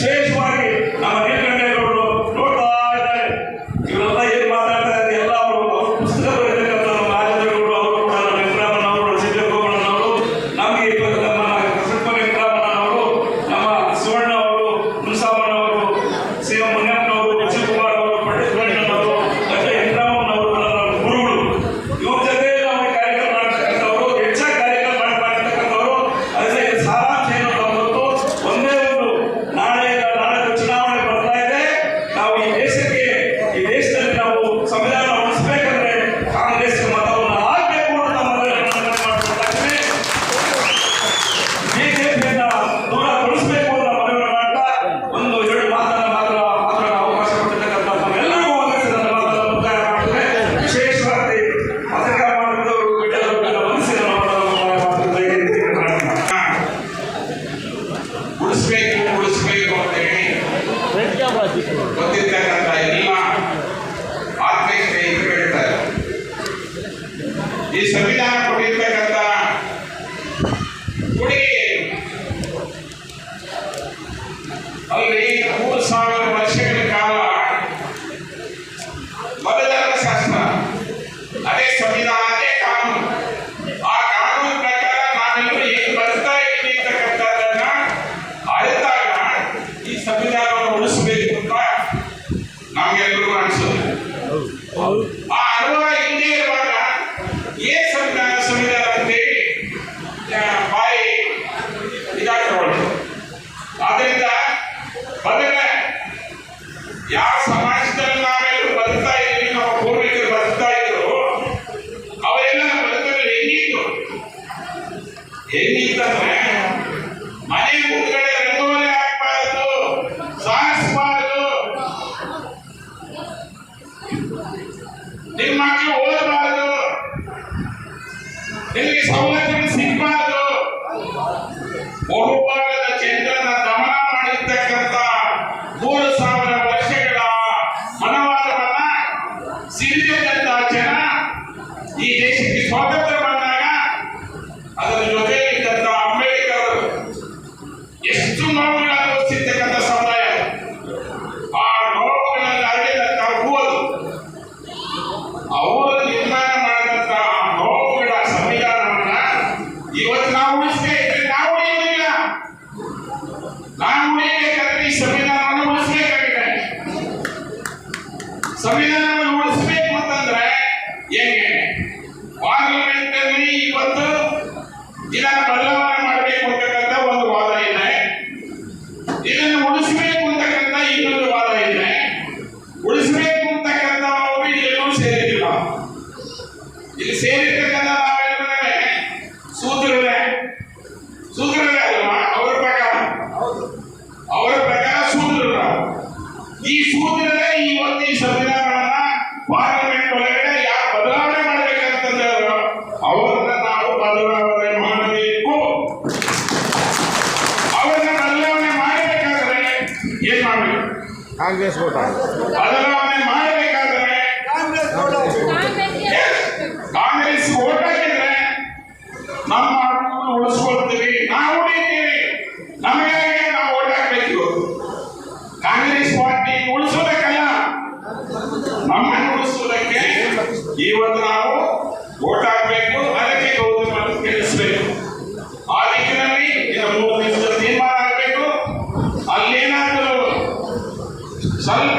ವಿಶೇಷವಾಗಿ ನಮ್ಮ ನೀಲಕಂಠೇಗೌಡರು ನೋಡ್ತಾ ಇದ್ದಾರೆ. ಇವರೆಲ್ಲ ಏನ್ ಮಾತಾಡ್ತಾ ಇದ್ದಾರೆ ಎಲ್ಲ ಅವರು ಪುಸ್ತಕ ಬರೆದಿರ್ತಕ್ಕಂಥ ನಮ್ಮ ರಾಜೇಂದ್ರಗೌಡರು ಅವರು ಕೂಡ ನಮ್ಮ ವೆಂಕಟರಾಮಣ್ಣವರು ಸಿದ್ದರಾಮಣ್ಣವರು ನಮಗೆ ನಮ್ಮ ಕೃಷ್ಣಪ್ಪ ವೆಂಕಟರಾಮಣ್ಣವರು ನಮ್ಮ ಶಿವಣ್ಣ ಅವರು ಮುನ್ಸಾಮಣ್ಣವರು ಸಿ ಎಂ ಮುನಿಯಪ್ಪನವರು ವಿಜಯ್ ಕುಮಾರ್ ಅವರು ಪಂಡಿತ್ ವೆಂಕಟಣ್ಣವರು ಮತ್ತೆ ವೆಂಕಟರಾಮಣ್ಣವರು ನಮ್ಮ ಗುರುಗಳು. ಇವ್ರ ಜೊತೆ ನಾವು ಕಾರ್ಯಕ್ರಮ ಮಾಡ್ತಕ್ಕಂಥವ್ರು ಹೆಚ್ಚಾಗಿ ಕಾರ್ಯಕ್ರಮ ಮಾಡ್ತಕ್ಕಂಥವ್ರು. ಅದಕ್ಕೆ ಸಾರಾಂಶ ಏನು ಬಂತು ಒಂದೇ ಒಂದು ನಾಳೆ ಚುನಾವಣೆ ಬರ್ತಾ ಇದೆ. ನಾವು ಈ ದೇಶಕ್ಕೆ ಈ ದೇಶದಲ್ಲಿ ನಾವು ಸಂವಿಧಾನ ಉಳಿಸಬೇಕಂದ್ರೆ ಕಾಂಗ್ರೆಸ್ ಮತವನ್ನು ಹಾಕಬೇಕು ಅಂತ ಮಾಡ್ಕೊಳ್ತಾನೆ. ಬಿಜೆಪಿಯನ್ನ ದೂರ ಕಳಿಸಬೇಕು ಅಂತ ಮನವಿ ಮಾಡ್ತಾ ಒಂದು ಎರಡು ಮಾತನ್ನ ಮಾತ್ರ ಅವಕಾಶ ಕೊಟ್ಟಿರ್ತಕ್ಕಂಥ ನಮ್ಮೆಲ್ಲರಿಗೂ ಒಂದಿಸಿ ನನ್ನ ಮಾತನ್ನು ಮುಕ್ತಾಯ ಮಾಡ್ತೇನೆ. ವಿಶೇಷವಾಗಿ ಪತ್ರಿಕಾ ಮಾಧ್ಯಮದವರು ಬಿಟ್ಟದವರನ್ನ ಮನಸ್ಸಿ ನನ್ನ ಮಾತನ್ನು ಮುಕ್ತಾಯ ಉಳಿಸಬೇಕು ಅಂತ ಹೇಳಿ ಗೊತ್ತಿರ್ತಕ್ಕಂಥ ಎಲ್ಲ ಆತ್ಮೀಯ ಸ್ನೇಹಿತರು ಹೇಳ್ತಾರೆ. ಈ ಸಂವಿಧಾನ ಕೊಟ್ಟಿರ್ತಕ್ಕಂಥ ಕೊಡುಗೆ ಅಲ್ಲಿ 3000 ವರ್ಷಗಳ ಕಾಲ ಮೊದಲನೇ ಶಾಸ್ತ್ರ, ಅದೇ ಸಂವಿಧಾನ, ಅದೇ ಕಾನೂನು. ಆ ಕಾನೂನು ಪ್ರಕಾರ ನಾವೆಲ್ಲರೂ ಏನು ಬರ್ತಾ ಇದ್ದೀವಿ ಅಂತಕ್ಕಂಥದ್ದನ್ನ ಅರಿತಾಗ ಈ ಸಂವಿಧಾನವನ್ನು ಉಳಿಸಬೇಕು ಅಂತ ನಮಗೆಲ್ಲರಿಗೂ ಅನಿಸುತ್ತೆ. ಆ ಅನುಭವ ಹಿಂದೆ ಇರುವಾಗ ಏನ್ ಸಂವಿಧಾನ ಅಂತೇಳಿ ಬಾಯಿ ಇದಾಗ್ತೊಳ್ಳು. ಆದ್ರಿಂದ ಮೊದಲ ಯಾವ ಸಮಾಜದಲ್ಲಿ ನಾವೆಲ್ಲರೂ ಬದುಕ್ತಾ ಇದ್ದೀವಿ, ನಮ್ಮ ಪೂರ್ವಿಕರು ಬದುಕ್ತಾ ಇದ್ರು, ಅವರೆಲ್ಲ ಬದುಕಲು ಹೆಂಗಿತ್ತಂದ್ರೆ ಮನೆ ಮುಂದ್ಗಡೆ ರಂಗೋಲಿ ಹಾಕ್ಬಾರ್ದು, ಸಾರಿಸಬಾರ್ದು, ನಿಮ್ಮ ಮಕ್ಕಳು ಓದಬಾರ್ದು, ನಿಮಗೆ ಸೌಲಭ್ಯಗಳು ಸಿಗಬಾರ್ದು. ಬಹುಭಾಗದ ಜನರನ್ನ ದಮನ ಮಾಡಿರ್ತಕ್ಕಂಥ 3000 ವರ್ಷಗಳ ಮನವಾದವನ್ನ ಸಿಡಿದಂತ ಜನ ಈ ದೇಶಕ್ಕೆ ಸ್ವಾತಂತ್ರ್ಯ ಬಂದಾಗ ಅದರ ಜೊತೆ ಇದ್ದಂತ ಅಂಬೇಡ್ಕರ್ ಎಷ್ಟು ನೋವುಗಳನ್ನು ಅನುಭವಿಸಿರ್ತಕ್ಕಂಥ ಸಮುದಾಯ. ಆ ನೋವುಗಳಲ್ಲಿ ಹರಡಿದಂತ ಹೂವದು ಅವರು ನಿರ್ಮಾಣ ಮಾಡಿದಂತ ನೋವುಗಳ ಸಂವಿಧಾನವನ್ನ ಇವತ್ತು ನಾವು ಉಳಿಸದೇ ಇದ್ರೆ ನಾವು ಉಳಿಯುವುದಿಲ್ಲ. ನಾವು ಉಳಿಯಬೇಕಾದ್ರೆ ಈ ಸಂವಿಧಾನವನ್ನು ಉಳಿಸಬೇಕಾಗಿದೆ. ಸಂವಿಧಾನವನ್ನು ಉಳಿಸಬೇಕು ಅಂತಂದ್ರೆ ಹೇಗೆ? ಪಾರ್ಲಿಮೆಂಟ್ ಅಲ್ಲಿ ಇವತ್ತು ಇದನ್ನು ಬದಲಾವಣೆ ಮಾಡಬೇಕು ಅಂತಕ್ಕಂಥ ಒಂದು ವಾದ ಇದೆ, ಇದನ್ನು ಉಳಿಸಬೇಕು ಅಂತಕ್ಕಂಥ ಇನ್ನೊಂದು ವಾದ ಇದೆ. ಉಳಿಸಬೇಕು ಅಂತಕ್ಕಂಥವರು ಎಲ್ಲೂ ಸೇರಿಲ್ಲ. ಇಲ್ಲಿ ಸೇರಿರ್ತಕ್ಕಂಥ ನಾವೆಲ್ಲರೇ ಸೂತ್ರರೇ ಅಲ್ವಾ? ಅವರ ಪ್ರಕಾರ ಸೂತ್ರರ. ಈ ಸೂತ್ರರೇ ಇವತ್ತು ಈ ಸಂವಿಧಾನವನ್ನ ಪಾರ್ಲಿಮೆಂಟ್ ಒಳಗಡೆ ಯಾರು ಬದಲಾವಣೆ ಮಾಡಬೇಕಂತಂದ್ರೆ ಅವರನ್ನ ನಾವು ಬದಲಾವಣೆ ಮಾಡಬೇಕು. ಅವರನ್ನ ಬದಲಾವಣೆ ಮಾಡಬೇಕಾದ್ರೆ ಏನ್ ಮಾಡಬೇಕು? ಕಾಂಗ್ರೆಸ್ ಬದಲಾವಣೆ ಮಾಡಬೇಕಾದ್ರೆ ಕಾಂಗ್ರೆಸ್ ಓಟ್ ಹಾಕಿದ್ರೆ ನಮ್ಮ ಹಕ್ಕನ್ನು ಉಳಿಸ್ಕೊಳ್ತೀವಿ, ನಾವು ಉಳಿತೀವಿ. ನಮಗಾಗಿ ನಾವು ಓಟ್ ಹಾಕ್ಬೇಕು. ಕಾಂಗ್ರೆಸ್ ಪಾರ್ಟಿ ಉಳಿಸೋದಕ್ಕಲ್ಲ, ನಮ್ಮನ್ನು ಉಳಿಸುವುದಕ್ಕೆ ಇವತ್ತು ನಾವು ಓಟ್ ಹಾಕಬೇಕು. ಅದಕ್ಕೆ ಗೌರವ ತಿಳಿಸಬೇಕು. ಆ ದಿಕ್ಕಿನಲ್ಲಿ 3 ದಿವಸದ ತೀರ್ಮಾನ ಆಗಬೇಕು. ಅಲ್ಲೇನಾದರೂ ಸ್ವಲ್ಪ